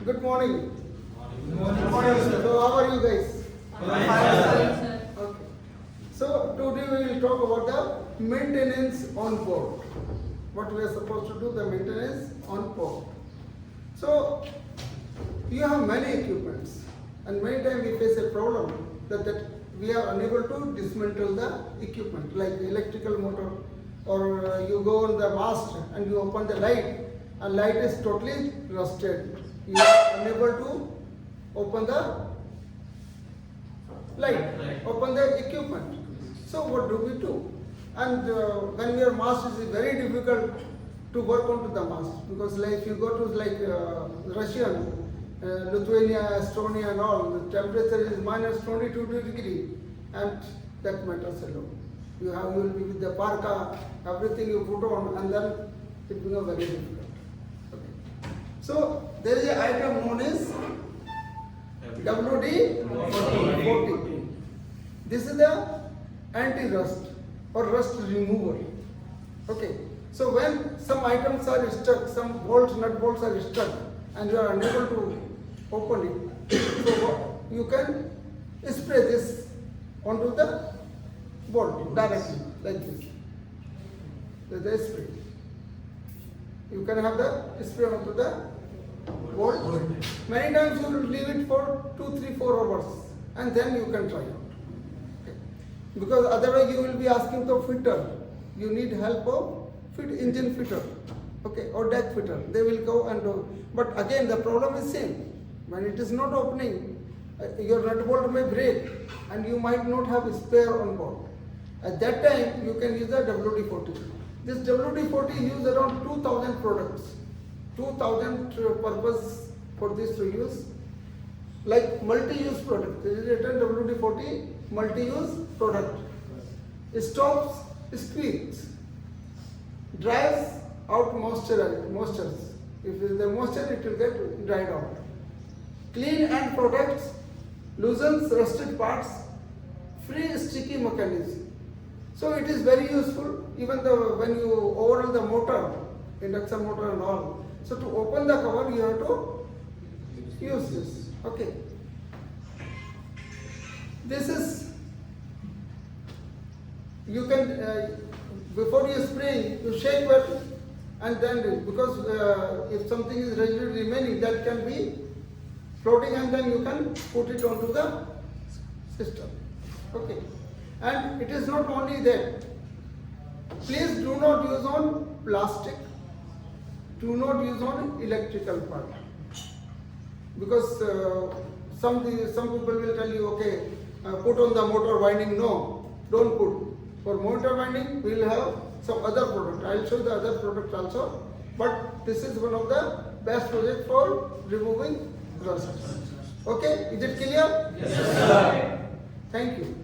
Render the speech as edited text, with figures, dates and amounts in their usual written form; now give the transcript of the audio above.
Good morning. Good morning, sir. So how are you guys? Fine, sir. Okay. So today we will talk about the maintenance on board. What we are supposed to do, the maintenance on board. So you have many equipments, and many times we face a problem that we are unable to dismantle the equipment, like the electrical motor, or you go on the mast and you open the light, and light is totally rusted. You are unable to open the light, open the equipment. So what do we do? And when your mast is very difficult to work onto the mast, because like if you go to like Russian, Lithuania, Estonia and all, the temperature is minus 22 degree, and that matters a lot. You will be with the parka, everything you put on, and then it becomes very difficult. Okay. So there is an item known as WD-40. This is the anti-rust or rust remover. Okay. So when some items are stuck, some bolts, nut bolts are stuck, and you are unable to open it, so you can spray this onto the bolt directly, like this. With the spray. You can have the spray onto the bolt. Many times you will leave it for 2, 3, 4 hours, and then you can try out. Okay. Because otherwise you will be asking the fitter. You need help of engine fitter, okay, or deck fitter. They will go and do. But again, the problem is same. When it is not opening, your nut bolt may break, and you might not have a spare on board. At that time, you can use the WD-40. This WD-40 use around 2,000 products. 2,000 purpose for this to use. Like multi-use product. This is written WD-40 multi-use product. It stops squeaks. Dries out moistures. If there is the moisture, it will get dried out. Clean and protects, loosens rusted parts, free sticky mechanism. So it is very useful even though when you overhaul the motor, induction motor and all. So to open the cover, you have to use this. Okay. This is, you can, before you spray, you shake well, and then because if something is residually remaining, that can be floating, and then you can put it onto the system. Okay. And it is not only that. Please do not use on plastic. Do not use on electrical part. Because some people will tell you, okay, put on the motor winding. No, don't put. For motor winding, we will have some other product. I will show the other product also. But this is one of the best project for removing rust. Okay, is it clear? Yes, sir. Thank you.